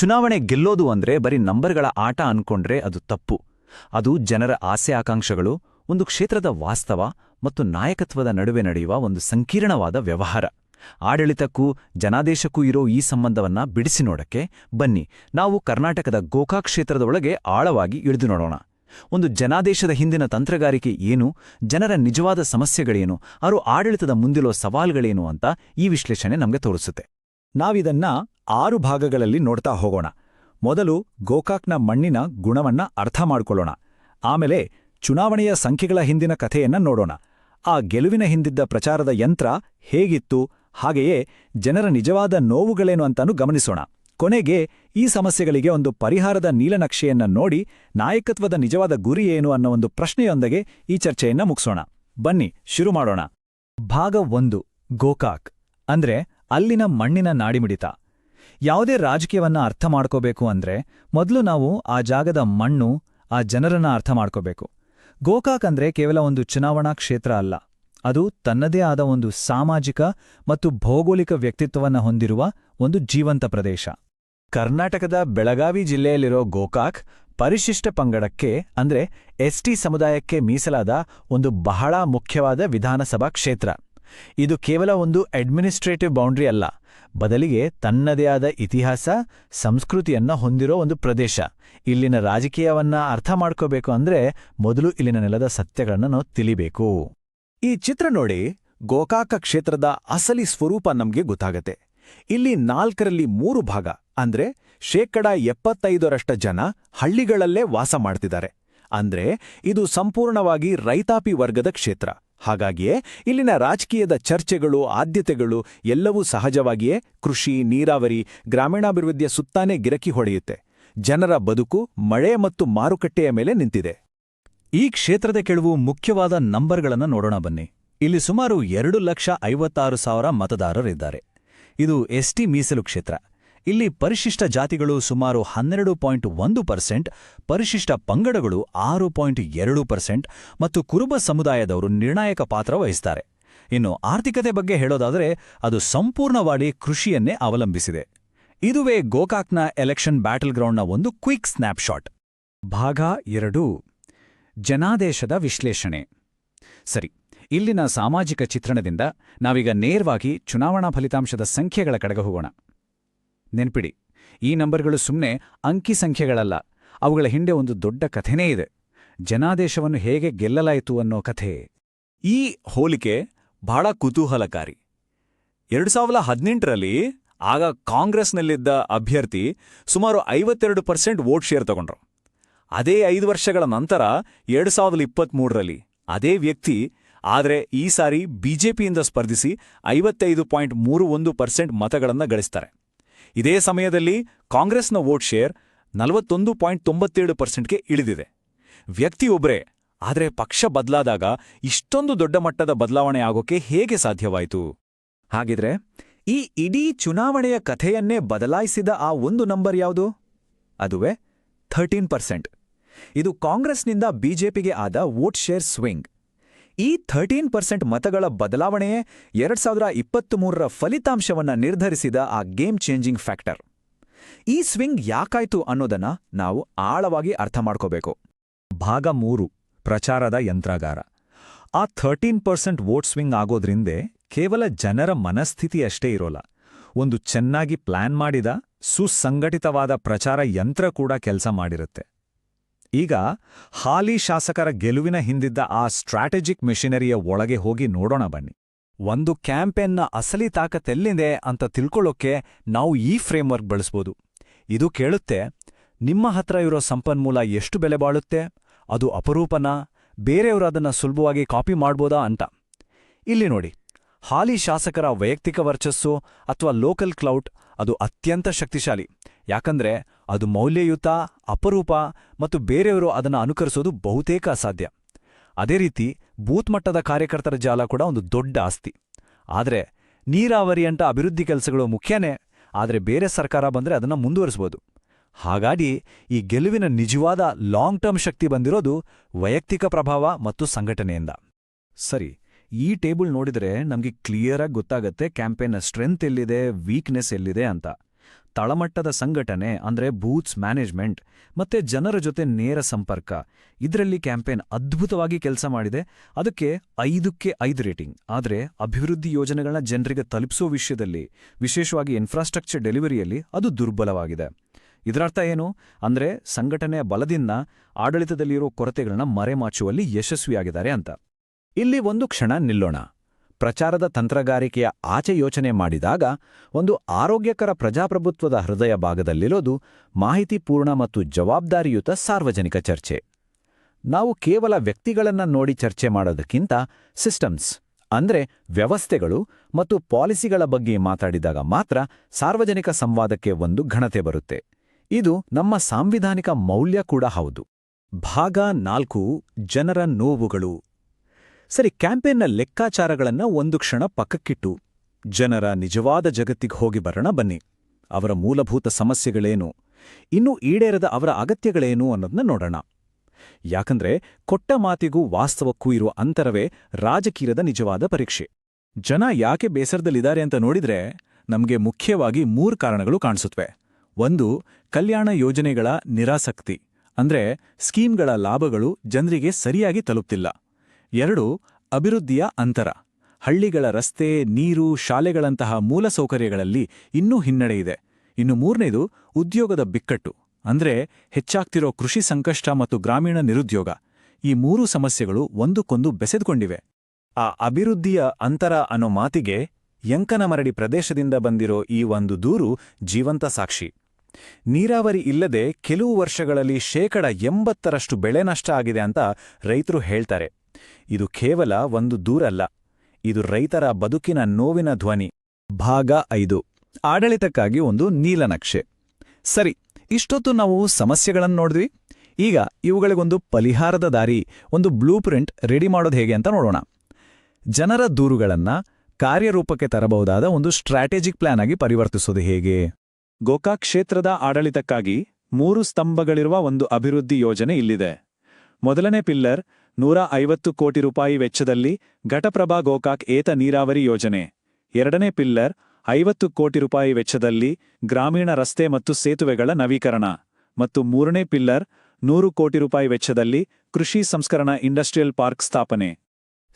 ಚುನಾವಣೆ ಗೆಲ್ಲೋದು ಅಂದ್ರೆ ಬರೀ ನಂಬರ್ಗಳ ಆಟ ಅನ್ಕೊಂಡ್ರೆ ಅದು ತಪ್ಪು. ಅದು ಜನರ ಆಸೆ ಆಕಾಂಕ್ಷಗಳು, ಒಂದು ಕ್ಷೇತ್ರದ ವಾಸ್ತವ ಮತ್ತು ನಾಯಕತ್ವದ ನಡುವೆ ನಡೆಯುವ ಒಂದು ಸಂಕೀರ್ಣವಾದ ವ್ಯವಹಾರ. ಆಡಳಿತಕ್ಕೂ ಜನಾದೇಶಕ್ಕೂ ಇರೋ ಈ ಸಂಬಂಧವನ್ನ ಬಿಡಿಸಿ ನೋಡಕ್ಕೆ ಬನ್ನಿ ನಾವು ಕರ್ನಾಟಕದ ಗೋಕಾಕ್ ಕ್ಷೇತ್ರದ ಒಳಗೆ ಆಳವಾಗಿ ಇಳಿದು ನೋಡೋಣ. ಒಂದು ಜನಾದೇಶದ ಹಿಂದಿನ ತಂತ್ರಗಾರಿಕೆ ಏನು, ಜನರ ನಿಜವಾದ ಸಮಸ್ಯೆಗಳೇನು, ಅವರು ಆಡಳಿತದ ಮುಂದಿರೋ ಸವಾಲ್ಗಳೇನು ಅಂತ ಈ ವಿಶ್ಲೇಷಣೆ ನಮಗೆ ತೋರಿಸುತ್ತೆ. ನಾವಿದನ್ನ 6 ಭಾಗಗಳಲ್ಲಿ ನೋಡ್ತಾ ಹೋಗೋಣ. ಮೊದಲು ಗೋಕಾಕ್ನ ಮಣ್ಣಿನ ಗುಣವನ್ನ ಅರ್ಥ ಮಾಡ್ಕೊಳ್ಳೋಣ. ಆಮೇಲೆ ಚುನಾವಣೆಯ ಸಂಖ್ಯೆಗಳ ಹಿಂದಿನ ಕಥೆಯನ್ನ ನೋಡೋಣ. ಆ ಗೆಲುವಿನ ಹಿಂದಿದ್ದ ಪ್ರಚಾರದ ಯಂತ್ರ ಹೇಗಿತ್ತು, ಹಾಗೆಯೇ ಜನರ ನಿಜವಾದ ನೋವುಗಳೇನು ಅಂತಾನೂ ಗಮನಿಸೋಣ. ಕೊನೆಗೆ ಈ ಸಮಸ್ಯೆಗಳಿಗೆ ಒಂದು ಪರಿಹಾರದ ನೀಲನಕ್ಷೆಯನ್ನ ನೋಡಿ ನಾಯಕತ್ವದ ನಿಜವಾದ ಗುರಿ ಏನು ಅನ್ನೋ ಒಂದು ಪ್ರಶ್ನೆಯೊಂದಿಗೆ ಈ ಚರ್ಚೆಯನ್ನ ಮುಗಿಸೋಣ. ಬನ್ನಿ ಶುರು ಮಾಡೋಣ. ಭಾಗ 1, ಗೋಕಾಕ್ ಅಂದ್ರೆ ಅಲ್ಲಿನ ಮಣ್ಣಿನ ನಾಡಿಮಿಡಿತ. ಯಾವುದೇ ರಾಜಕೀಯವನ್ನ ಅರ್ಥ ಮಾಡ್ಕೋಬೇಕು ಅಂದ್ರೆ ಮೊದಲು ನಾವು ಆ ಜಾಗದ ಮಣ್ಣು, ಆ ಜನರನ್ನ ಅರ್ಥ ಮಾಡ್ಕೋಬೇಕು. ಗೋಕಾಕ್ ಅಂದ್ರೆ ಕೇವಲ ಒಂದು ಚುನಾವಣಾ ಕ್ಷೇತ್ರ ಅಲ್ಲ, ಅದು ತನ್ನದೇ ಆದ ಒಂದು ಸಾಮಾಜಿಕ ಮತ್ತು ಭೌಗೋಳಿಕ ವ್ಯಕ್ತಿತ್ವವನ್ನ ಹೊಂದಿರುವ ಒಂದು ಜೀವಂತ ಪ್ರದೇಶ. ಕರ್ನಾಟಕದ ಬೆಳಗಾವಿ ಜಿಲ್ಲೆಯಲ್ಲಿರೋ ಗೋಕಾಕ್ ಪರಿಶಿಷ್ಟ ಪಂಗಡಕ್ಕೆ ಅಂದ್ರೆ ಎಸ್ಟಿ ಸಮುದಾಯಕ್ಕೆ ಮೀಸಲಾದ ಒಂದು ಬಹಳ ಮುಖ್ಯವಾದ ವಿಧಾನಸಭಾ ಕ್ಷೇತ್ರ. ಇದು ಕೇವಲ ಒಂದು ಅಡ್ಮಿನಿಸ್ಟ್ರೇಟಿವ್ ಬೌಂಡ್ರಿ ಅಲ್ಲ, ಬದಲಿಗೆ ತನ್ನದೇ ಆದ ಇತಿಹಾಸ, ಸಂಸ್ಕೃತಿಯನ್ನ ಹೊಂದಿರೋ ಒಂದು ಪ್ರದೇಶ. ಇಲ್ಲಿನ ರಾಜಕೀಯವನ್ನ ಅರ್ಥ ಮಾಡ್ಕೋಬೇಕು ಅಂದ್ರೆ ಮೊದಲು ಇಲ್ಲಿನ ನೆಲದ ಸತ್ಯಗಳನ್ನ ನಾವು ತಿಳಿಬೇಕು. ಈ ಚಿತ್ರ ನೋಡಿ ಗೋಕಾಕ ಕ್ಷೇತ್ರದ ಅಸಲಿ ಸ್ವರೂಪ ನಮ್ಗೆ ಗೊತ್ತಾಗತ್ತೆ. ಇಲ್ಲಿ 4ರಲ್ಲಿ 3 ಭಾಗ ಅಂದ್ರೆ 75% ಜನ ಹಳ್ಳಿಗಳಲ್ಲೇ ವಾಸ ಮಾಡ್ತಿದ್ದಾರೆ. ಅಂದ್ರೆ ಇದು ಸಂಪೂರ್ಣವಾಗಿ ರೈತಾಪಿ ವರ್ಗದ ಕ್ಷೇತ್ರ. ಹಾಗಾಗಿಯೇ ಇಲ್ಲಿನ ರಾಜಕೀಯದ ಚರ್ಚೆಗಳು, ಆದ್ಯತೆಗಳು ಎಲ್ಲವೂ ಸಹಜವಾಗಿಯೇ ಕೃಷಿ, ನೀರಾವರಿ, ಗ್ರಾಮೀಣಾಭಿವೃದ್ಧಿಯ ಸುತ್ತಾನೇ ಗಿರಕಿ ಹೊಡೆಯುತ್ತೆ. ಜನರ ಬದುಕು ಮಳೆ ಮತ್ತು ಮಾರುಕಟ್ಟೆಯ ಮೇಲೆ ನಿಂತಿದೆ. ಈ ಕ್ಷೇತ್ರದ ಕೆಲವು ಮುಖ್ಯವಾದ ನಂಬರ್ಗಳನ್ನು ನೋಡೋಣ ಬನ್ನಿ. ಇಲ್ಲಿ ಸುಮಾರು 2,56,000 ಮತದಾರರಿದ್ದಾರೆ. ಇದು ಎಸ್ಟಿ ಮೀಸಲು ಕ್ಷೇತ್ರ. ಇಲ್ಲಿ ಪರಿಶಿಷ್ಟ ಜಾತಿಗಳು ಸುಮಾರು 12.1%, ಪರಿಶಿಷ್ಟ ಪಂಗಡಗಳು 6.2% ಮತ್ತು ಕುರುಬ ಸಮುದಾಯದವರು ನಿರ್ಣಾಯಕ ಪಾತ್ರ ವಹಿಸ್ತಾರೆ. ಇನ್ನು ಆರ್ಥಿಕತೆ ಬಗ್ಗೆ ಹೇಳೋದಾದರೆ ಅದು ಸಂಪೂರ್ಣವಾಗಿ ಕೃಷಿಯನ್ನೇ ಅವಲಂಬಿಸಿದೆ. ಇದುವೇ ಗೋಕಾಕ್ನ ಎಲೆಕ್ಷನ್ ಬ್ಯಾಟಲ್ ಗ್ರೌಂಡ್ನ ಒಂದು ಕ್ವಿಕ್ ಸ್ನ್ಯಾಪ್ಶಾಟ್. ಭಾಗ 2, ಜನಾದೇಶದ ವಿಶ್ಲೇಷಣೆ. ಸರಿ, ಇಲ್ಲಿನ ಸಾಮಾಜಿಕ ಚಿತ್ರಣದಿಂದ ನಾವೀಗ ನೇರವಾಗಿ ಚುನಾವಣಾ ಫಲಿತಾಂಶದ ಸಂಖ್ಯೆಗಳ ಕಡೆಗೆ ಹೋಗೋಣ. ನೆನ್ಪಿಡಿ, ಈ ನಂಬರ್ಗಳು ಸುಮ್ಮನೆ ಅಂಕಿ ಸಂಖ್ಯೆಗಳಲ್ಲ, ಅವುಗಳ ಹಿಂದೆ ಒಂದು ದೊಡ್ಡ ಕಥೆನೇ ಇದೆ. ಜನಾದೇಶವನ್ನು ಹೇಗೆ ಗೆಲ್ಲಲಾಯಿತು ಅನ್ನೋ ಕಥೆ. ಈ ಹೋಲಿಕೆ ಬಹಳ ಕುತೂಹಲಕಾರಿ. 2018ರಲ್ಲಿ ಆಗ ಕಾಂಗ್ರೆಸ್ನಲ್ಲಿದ್ದ ಅಭ್ಯರ್ಥಿ ಸುಮಾರು 52% ವೋಟ್ ಶೇರ್ ತಗೊಂಡ್ರು. ಅದೇ 5 ವರ್ಷಗಳ ನಂತರ 2023ರಲ್ಲಿ ಅದೇ ವ್ಯಕ್ತಿ ಆದರೆ ಈ ಸಾರಿ ಬಿಜೆಪಿಯಿಂದ ಸ್ಪರ್ಧಿಸಿ 55.31% ಮತಗಳನ್ನು ಗಳಿಸ್ತಾರೆ. ಇದೇ ಸಮಯದಲ್ಲಿ ಕಾಂಗ್ರೆಸ್ನ ವೋಟ್ ಶೇರ್ 41.97%ಗೆ ಇಳಿದಿದೆ. ವ್ಯಕ್ತಿಯೊಬ್ಬರೇ, ಆದರೆ ಪಕ್ಷ ಬದಲಾದಾಗ ಇಷ್ಟೊಂದು ದೊಡ್ಡ ಮಟ್ಟದ ಬದಲಾವಣೆ ಆಗೋಕೆ ಹೇಗೆ ಸಾಧ್ಯವಾಯಿತು? ಹಾಗಿದ್ರೆ ಈ ಇಡೀ ಚುನಾವಣೆಯ ಕಥೆಯನ್ನೇ ಬದಲಾಯಿಸಿದ ಆ ಒಂದು ನಂಬರ್ ಯಾವುದು? ಅದುವೇ 13%. ಇದು ಕಾಂಗ್ರೆಸ್ನಿಂದ ಬಿಜೆಪಿಗೆ ಆದ ವೋಟ್ ಶೇರ್ ಸ್ವಿಂಗ್. ಈ 13% ಮತಗಳ ಬದಲಾವಣೆಯೇ 2023ರ ಫಲಿತಾಂಶವನ್ನ ನಿರ್ಧರಿಸಿದ ಆ ಗೇಮ್ ಚೇಂಜಿಂಗ್ ಫ್ಯಾಕ್ಟರ್. ಈ ಸ್ವಿಂಗ್ ಯಾಕಾಯ್ತು ಅನ್ನೋದನ್ನ ನಾವು ಆಳವಾಗಿ ಅರ್ಥ ಮಾಡ್ಕೋಬೇಕು. ಭಾಗ 3, ಪ್ರಚಾರದ ಯಂತ್ರಾಗಾರ. ಆ 13% ವೋಟ್ ಸ್ವಿಂಗ್ ಆಗೋದ್ರಿಂದೆ ಕೇವಲ ಜನರ ಮನಸ್ಥಿತಿಯಷ್ಟೇ ಇರೋಲ್ಲ, ಒಂದು ಚೆನ್ನಾಗಿ ಪ್ಲಾನ್ ಮಾಡಿದ ಸುಸಂಘಟಿತವಾದ ಪ್ರಚಾರ ಯಂತ್ರ ಕೂಡ ಕೆಲಸ ಮಾಡಿರುತ್ತೆ. ಈಗ ಹಾಲಿ ಶಾಸಕರ ಗೆಲುವಿನ ಹಿಂದಿದ್ದ ಆ ಸ್ಟ್ರಾಟಜಿಕ್ ಮೆಷಿನರಿಯ ಒಳಗೆ ಹೋಗಿ ನೋಡೋಣ ಬನ್ನಿ. ಒಂದು ಕ್ಯಾಂಪೇನ್ನ ಅಸಲಿ ತಾಕತ್ತೆಲ್ಲಿದೆ ಅಂತ ತಿಳ್ಕೊಳ್ಳೋಕೆ ನಾವು ಈ ಫ್ರೇಮ್ವರ್ಕ್ ಬಳಸ್ಬೋದು. ಇದು ಕೇಳುತ್ತೆ, ನಿಮ್ಮ ಹತ್ರ ಇರೋ ಸಂಪನ್ಮೂಲ ಎಷ್ಟು ಬೆಲೆ ಬಾಳುತ್ತೆ, ಅದು ಅಪರೂಪನಾ, ಬೇರೆಯವರು ಅದನ್ನ ಸುಲಭವಾಗಿ ಕಾಪಿ ಮಾಡ್ಬೋದಾ ಅಂತ. ಇಲ್ಲಿ ನೋಡಿ, ಹಾಲಿ ಶಾಸಕರ ವೈಯಕ್ತಿಕ ವರ್ಚಸ್ಸು ಅಥವಾ ಲೋಕಲ್ ಕ್ಲೌಟ್ ಅದು ಅತ್ಯಂತ ಶಕ್ತಿಶಾಲಿ. ಯಾಕಂದ್ರೆ ಅದು ಮೌಲ್ಯಯುತ, ಅಪರೂಪ ಮತ್ತು ಬೇರೆಯವರು ಅದನ್ನು ಅನುಕರಿಸೋದು ಬಹುತೇಕ ಅಸಾಧ್ಯ. ಅದೇ ರೀತಿ ಬೂತ್ ಮಟ್ಟದ ಕಾರ್ಯಕರ್ತರ ಜಾಲ ಕೂಡ ಒಂದು ದೊಡ್ಡ ಆಸ್ತಿ. ಆದರೆ ನೀರಾವರಿಯಂಥ ಅಭಿವೃದ್ಧಿ ಕೆಲಸಗಳು ಮುಖ್ಯನೇ, ಆದರೆ ಬೇರೆ ಸರ್ಕಾರ ಬಂದರೆ ಅದನ್ನು ಮುಂದುವರಿಸ್ಬೋದು. ಹಾಗಾಗಿ ಈ ಗೆಲುವಿನ ನಿಜವಾದ ಲಾಂಗ್ ಟರ್ಮ್ ಶಕ್ತಿ ಬಂದಿರೋದು ವೈಯಕ್ತಿಕ ಪ್ರಭಾವ ಮತ್ತು ಸಂಘಟನೆಯಿಂದ. ಸರಿ, ಈ ಟೇಬಲ್ ನೋಡಿದರೆ ನಮಗೆ ಕ್ಲಿಯರಾಗಿ ಗೊತ್ತಾಗತ್ತೆ ಕ್ಯಾಂಪೇನ್ನ ಸ್ಟ್ರೆಂತ್ ಎಲ್ಲಿದೆ, ವೀಕ್ನೆಸ್ ಎಲ್ಲಿದೆ ಅಂತ. ತಳಮಟ್ಟದ ಸಂಘಟನೆ ಅಂದ್ರೆ ಬೂತ್ಸ್ ಮ್ಯಾನೇಜ್ಮೆಂಟ್ ಮತ್ತೆ ಜನರ ಜೊತೆ ನೇರ ಸಂಪರ್ಕ ಇದರಲ್ಲಿ ಕ್ಯಾಂಪೇನ್ ಅದ್ಭುತವಾಗಿ ಕೆಲಸ ಮಾಡಿದೆ. ಅದಕ್ಕೆ 5ಕ್ಕೆ 5 ರೇಟಿಂಗ್. ಆದರೆ ಅಭಿವೃದ್ಧಿ ಯೋಜನೆಗಳನ್ನ ಜನರಿಗೆ ತಲುಪಿಸೋ ವಿಷಯದಲ್ಲಿ, ವಿಶೇಷವಾಗಿ ಇನ್ಫ್ರಾಸ್ಟ್ರಕ್ಚರ್ ಡೆಲಿವರಿಯಲ್ಲಿ ಅದು ದುರ್ಬಲವಾಗಿದೆ. ಇದರರ್ಥ ಏನು ಅಂದ್ರೆ ಸಂಘಟನೆಯ ಬಲದಿಂದ ಆಡಳಿತದಲ್ಲಿರೋ ಕೊರತೆಗಳನ್ನ ಮರೆಮಾಚುವಲ್ಲಿ ಯಶಸ್ವಿಯಾಗಿದ್ದಾರೆ ಅಂತ. ಇಲ್ಲಿ ಒಂದು ಕ್ಷಣ ನಿಲ್ಲೋಣ. ಪ್ರಚಾರದ ತಂತ್ರಗಾರಿಕೆಯ ಆಚೆ ಯೋಚನೆ ಮಾಡಿದಾಗ ಒಂದು ಆರೋಗ್ಯಕರ ಪ್ರಜಾಪ್ರಭುತ್ವದ ಹೃದಯ ಭಾಗದಲ್ಲಿರೋದು ಮಾಹಿತಿಪೂರ್ಣ ಮತ್ತು ಜವಾಬ್ದಾರಿಯುತ ಸಾರ್ವಜನಿಕ ಚರ್ಚೆ. ನಾವು ಕೇವಲ ವ್ಯಕ್ತಿಗಳನ್ನ ನೋಡಿ ಚರ್ಚೆ ಮಾಡೋದಕ್ಕಿಂತ ಸಿಸ್ಟಮ್ಸ್ ಅಂದ್ರೆ ವ್ಯವಸ್ಥೆಗಳು ಮತ್ತು ಪಾಲಿಸಿಗಳ ಬಗ್ಗೆ ಮಾತಾಡಿದಾಗ ಮಾತ್ರ ಸಾರ್ವಜನಿಕ ಸಂವಾದಕ್ಕೆ ಒಂದು ಘನತೆ ಬರುತ್ತೆ. ಇದು ನಮ್ಮ ಸಾಂವಿಧಾನಿಕ ಮೌಲ್ಯ ಕೂಡ ಹೌದು. ಭಾಗ 4 ಜನರ ನೋವುಗಳು. ಸರಿ, ಕ್ಯಾಂಪೇನ್ನ ಲೆಕ್ಕಾಚಾರಗಳನ್ನ ಒಂದು ಕ್ಷಣ ಪಕ್ಕಕ್ಕಿಟ್ಟು ಜನರ ನಿಜವಾದ ಜಗತ್ತಿಗೆ ಹೋಗಿ ಬರೋಣ ಬನ್ನಿ. ಅವರ ಮೂಲಭೂತ ಸಮಸ್ಯೆಗಳೇನು, ಇನ್ನೂ ಈಡೇರದ ಅವರ ಅಗತ್ಯಗಳೇನು ಅನ್ನೋದನ್ನ ನೋಡೋಣ. ಯಾಕಂದ್ರೆ ಕೊಟ್ಟ ಮಾತಿಗೂ ವಾಸ್ತವಕ್ಕೂ ಇರುವ ಅಂತರವೇ ರಾಜಕೀಯದ ನಿಜವಾದ ಪರೀಕ್ಷೆ. ಜನ ಯಾಕೆ ಬೇಸರದಲ್ಲಿದ್ದಾರೆ ಅಂತ ನೋಡಿದ್ರೆ ನಮ್ಗೆ ಮುಖ್ಯವಾಗಿ 3 ಕಾರಣಗಳು ಕಾಣಿಸುತ್ತವೆ. 1, ಕಲ್ಯಾಣ ಯೋಜನೆಗಳ ನಿರಾಸಕ್ತಿ, ಅಂದ್ರೆ ಸ್ಕೀಮ್ಗಳ ಲಾಭಗಳು ಜನರಿಗೆ ಸರಿಯಾಗಿ ತಲುಪ್ತಿಲ್ಲ. 2, ಅಭಿವೃದ್ಧಿಯ ಅಂತರ, ಹಳ್ಳಿಗಳ ರಸ್ತೆ, ನೀರು, ಶಾಲೆಗಳಂತಹ ಮೂಲಸೌಕರ್ಯಗಳಲ್ಲಿ ಇನ್ನೂ ಹಿನ್ನಡೆ ಇದೆ. ಇನ್ನು 3ನೇದು ಉದ್ಯೋಗದ ಬಿಕ್ಕಟ್ಟು, ಅಂದ್ರೆ ಹೆಚ್ಚಾಗ್ತಿರೋ ಕೃಷಿ ಸಂಕಷ್ಟ ಮತ್ತು ಗ್ರಾಮೀಣ ನಿರುದ್ಯೋಗ. ಈ 3 ಸಮಸ್ಯೆಗಳು ಒಂದಕ್ಕೊಂದು ಬೆಸೆದುಕೊಂಡಿವೆ. ಆ ಅಭಿವೃದ್ಧಿಯ ಅಂತರ ಅನ್ನೋ ಮಾತಿಗೆ ಯಂಕನಮರಡಿ ಪ್ರದೇಶದಿಂದ ಬಂದಿರೋ ಈ ಒಂದು ದೂರು ಜೀವಂತ ಸಾಕ್ಷಿ. ನೀರಾವರಿ ಇಲ್ಲದೆ ಕೆಲವು ವರ್ಷಗಳಲ್ಲಿ 80% ಬೆಳೆ ನಷ್ಟ ಆಗಿದೆ ಅಂತ ರೈತರು ಹೇಳ್ತಾರೆ. ಇದು ಕೇವಲ ಒಂದು ದೂರಲ್ಲ, ಇದು ರೈತರ ಬದುಕಿನ ನೋವಿನ ಧ್ವನಿ. ಭಾಗ 5 ಆಡಳಿತಕ್ಕಾಗಿ ಒಂದು ನೀಲನಕ್ಷೆ. ಸರಿ, ಇಷ್ಟೊತ್ತು ನಾವು ಸಮಸ್ಯೆಗಳನ್ನು ನೋಡಿದ್ವಿ. ಈಗ ಇವುಗಳಿಗೊಂದು ಪರಿಹಾರದ ದಾರಿ, ಒಂದು ಬ್ಲೂ ಪ್ರಿಂಟ್ ರೆಡಿ ಮಾಡೋದು ಹೇಗೆ ಅಂತ ನೋಡೋಣ. ಜನರ ದೂರುಗಳನ್ನ ಕಾರ್ಯರೂಪಕ್ಕೆ ತರಬಹುದಾದ ಒಂದು ಸ್ಟ್ರಾಟಜಿಕ್ ಪ್ಲಾನ್ ಆಗಿ ಪರಿವರ್ತಿಸೋದು ಹೇಗೆ? ಗೋಕಾಕ್ ಕ್ಷೇತ್ರದ ಆಡಳಿತಕ್ಕಾಗಿ 3 ಸ್ತಂಭಗಳಿರುವ ಒಂದು ಅಭಿವೃದ್ಧಿ ಯೋಜನೆ ಇಲ್ಲಿದೆ. ಮೊದಲನೇ ಪಿಲ್ಲರ್ 150 ಕೋಟಿ ರೂಪಾಯಿ ವೆಚ್ಚದಲ್ಲಿ ಘಟಪ್ರಭಾ ಗೋಕಾಕ್ ಏತ ನೀರಾವರಿ ಯೋಜನೆ. 2ನೇ ಪಿಲ್ಲರ್ 50 ಕೋಟಿ ರೂಪಾಯಿ ವೆಚ್ಚದಲ್ಲಿ ಗ್ರಾಮೀಣ ರಸ್ತೆ ಮತ್ತು ಸೇತುವೆಗಳ ನವೀಕರಣ. ಮತ್ತು 3ನೇ ಪಿಲ್ಲರ್ 100 ಕೋಟಿ ರೂಪಾಯಿ ವೆಚ್ಚದಲ್ಲಿ ಕೃಷಿ ಸಂಸ್ಕರಣಾ ಇಂಡಸ್ಟ್ರಿಯಲ್ ಪಾರ್ಕ್ ಸ್ಥಾಪನೆ.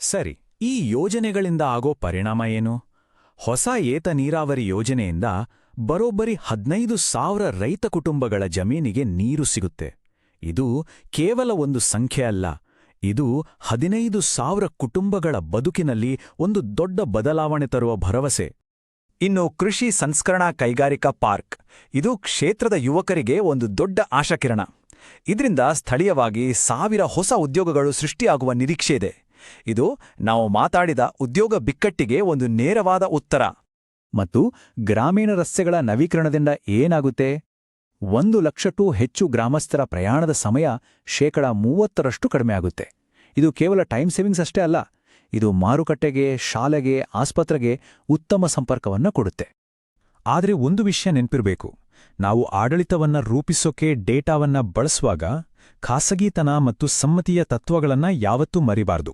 ಸರಿ, ಈ ಯೋಜನೆಗಳಿಂದ ಆಗೋ ಪರಿಣಾಮ ಏನು? ಹೊಸ ಏತ ನೀರಾವರಿ ಯೋಜನೆಯಿಂದ ಬರೋಬ್ಬರಿ 15,000 ರೈತ ಕುಟುಂಬಗಳ ಜಮೀನಿಗೆ ನೀರು ಸಿಗುತ್ತೆ. ಇದು ಕೇವಲ ಒಂದು ಸಂಖ್ಯೆ ಅಲ್ಲ, ಇದು 15,000 ಕುಟುಂಬಗಳ ಬದುಕಿನಲ್ಲಿ ಒಂದು ದೊಡ್ಡ ಬದಲಾವಣೆ ತರುವ ಭರವಸೆ. ಇನ್ನು ಕೃಷಿ ಸಂಸ್ಕರಣಾ ಕೈಗಾರಿಕಾ ಪಾರ್ಕ್, ಇದು ಕ್ಷೇತ್ರದ ಯುವಕರಿಗೆ ಒಂದು ದೊಡ್ಡ ಆಶಾಕಿರಣ. ಇದರಿಂದ ಸ್ಥಳೀಯವಾಗಿ 1000 ಹೊಸ ಉದ್ಯೋಗಗಳು ಸೃಷ್ಟಿಯಾಗುವ ನಿರೀಕ್ಷೆ ಇದೆ. ಇದು ನಾವು ಮಾತಾಡಿದ ಉದ್ಯೋಗ ಬಿಕ್ಕಟ್ಟಿಗೆ ಒಂದು ನೇರವಾದ ಉತ್ತರ. ಮತ್ತು ಗ್ರಾಮೀಣ ರಸ್ತೆಗಳ ನವೀಕರಣದಿಂದ ಏನಾಗುತ್ತೆ? 1 ಲಕ್ಷಕ್ಕೂ ಹೆಚ್ಚು ಗ್ರಾಮಸ್ಥರ ಪ್ರಯಾಣದ ಸಮಯ 30% ಕಡಿಮೆ ಆಗುತ್ತೆ. ಇದು ಕೇವಲ ಟೈಮ್ ಸೇವಿಂಗ್ಸ್ ಅಷ್ಟೇ ಅಲ್ಲ, ಇದು ಮಾರುಕಟ್ಟೆಗೆ, ಶಾಲೆಗೆ, ಆಸ್ಪತ್ರೆಗೆ ಉತ್ತಮ ಸಂಪರ್ಕವನ್ನ ಕೊಡುತ್ತೆ. ಆದರೆ ಒಂದು ವಿಷಯ ನೆನಪಿರಬೇಕು, ನಾವು ಆಡಳಿತವನ್ನ ರೂಪಿಸೋಕೆ ಡೇಟಾವನ್ನ ಬಳಸುವಾಗ ಖಾಸಗಿತನ ಮತ್ತು ಸಮ್ಮತಿಯ ತತ್ವಗಳನ್ನ ಯಾವತ್ತೂ ಮರಿಬಾರ್ದು.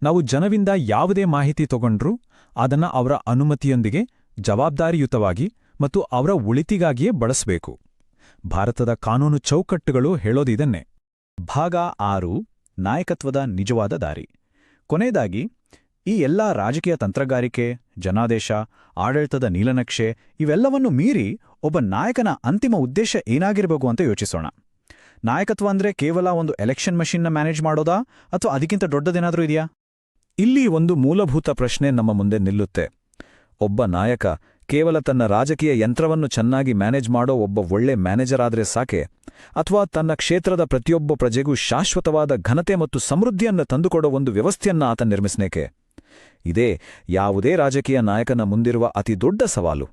ನಾವು ಜನವಿಂದ ಯಾವುದೇ ಮಾಹಿತಿ ತಗೊಂಡ್ರೂ ಅದನ್ನ ಅವರ ಅನುಮತಿಯೊಂದಿಗೆ ಜವಾಬ್ದಾರಿಯುತವಾಗಿ ಮತ್ತು ಅವರ ಉಳಿತಿಗಾಗಿಯೇ ಬಳಸಬೇಕು. ಭಾರತದ ಕಾನೂನು ಚೌಕಟ್ಟುಗಳು ಹೇಳೋದಿದನ್ನೇ. ಭಾಗ 6 ನಾಯಕತ್ವದ ನಿಜವಾದ ದಾರಿ. ಕೊನೆಯದಾಗಿ, ಈ ಎಲ್ಲಾ ರಾಜಕೀಯ ತಂತ್ರಗಾರಿಕೆ, ಜನಾದೇಶ, ಆಡಳಿತದ ನೀಲನಕ್ಷೆ ಇವೆಲ್ಲವನ್ನೂ ಮೀರಿ ಒಬ್ಬ ನಾಯಕನ ಅಂತಿಮ ಉದ್ದೇಶ ಏನಾಗಿರಬೇಕು ಅಂತ ಯೋಚಿಸೋಣ. ನಾಯಕತ್ವ ಅಂದ್ರೆ ಕೇವಲ ಒಂದು ಎಲೆಕ್ಷನ್ ಮಷಿನ್ನ ಮ್ಯಾನೇಜ್ ಮಾಡೋದಾ ಅಥವಾ ಅದಕ್ಕಿಂತ ದೊಡ್ಡದೇನಾದ್ರೂ ಇದೆಯಾ? ಇಲ್ಲಿ ಒಂದು ಮೂಲಭೂತ ಪ್ರಶ್ನೆ ನಮ್ಮ ಮುಂದೆ ನಿಲ್ಲುತ್ತೆ. ಒಬ್ಬ ನಾಯಕ ಕೇವಲ ತನ್ನ ರಾಜಕೀಯ ಯಂತ್ರವನ್ನು ಚೆನ್ನಾಗಿ ಮ್ಯಾನೇಜ್ ಮಾಡೋ ಒಬ್ಬ ಒಳ್ಳೆ ಮ್ಯಾನೇಜರ್ ಆದ್ರೆ ಸಾಕೆ? ಅಥವಾ ತನ್ನ ಕ್ಷೇತ್ರದ ಪ್ರತಿಯೊಬ್ಬ ಪ್ರಜೆಗೂ ಶಾಶ್ವತವಾದ ಘನತೆ ಮತ್ತು ಸಮೃದ್ಧಿಯನ್ನು ತಂದುಕೊಡೋ ಒಂದು ವ್ಯವಸ್ಥೆಯನ್ನ ಆತ ನಿರ್ಮಿಸನೇಕೆ? ಇದೇ ಯಾವುದೇ ರಾಜಕೀಯ ನಾಯಕನ ಮುಂದಿರುವ ಅತಿ ದೊಡ್ಡ ಸವಾಲು.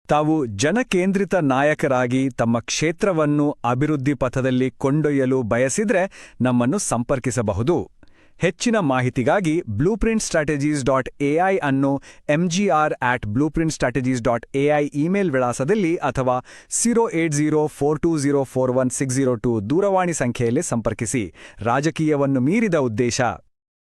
ತಾವು ಜನಕೇಂದ್ರಿತ ನಾಯಕರಾಗಿ ತಮ್ಮ ಕ್ಷೇತ್ರವನ್ನು ಅಭಿವೃದ್ಧಿ ಪಥದಲ್ಲಿ ಕೊಂಡೊಯ್ಯಲು ಬಯಸಿದ್ರೆ ನಮ್ಮನ್ನು ಸಂಪರ್ಕಿಸಬಹುದು. ಹೆಚ್ಚಿನ ಮಾಹಿತಿಗಾಗಿ blueprintstrategies.ai ಅನ್ನು mgr@blueprintstrategies.ai ಇಮೇಲ್ ವಿಳಾಸದಲ್ಲಿ ಅಥವಾ 08042041602 ದೂರವಾಣಿ ಸಂಖ್ಯೆಯಲ್ಲಿ ಸಂಪರ್ಕಿಸಿ. ರಾಜಕೀಯವನ್ನು ಮೀರಿದ ಉದ್ದೇಶ